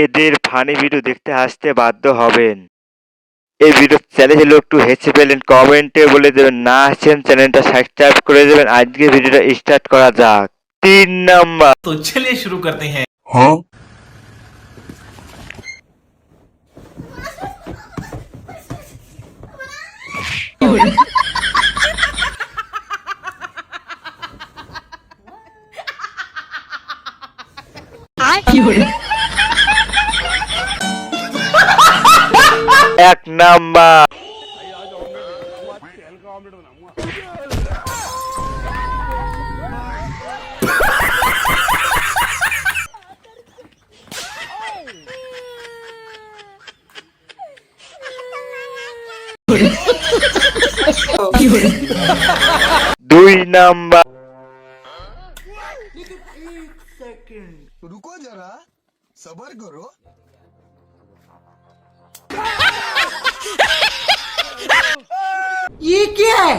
এদের funny video দেখতে আসতে বাধ্য হবেন। এই ভিডিও চ্যালেঞ্জ হলো একটু হেসে ফেলেন, কমেন্টে বলে দেবেন না হাসছেন, চ্যানেলটা সাবস্ক্রাইব করে দেবেন। আজকে ভিডিওটা স্টার্ট করা যাক। 3 নাম্বার। तो चलिए शुरू करते हैं। এক নাম্বার। দুই নাম্বার। रुको जरा सबर करो। ये क्या है?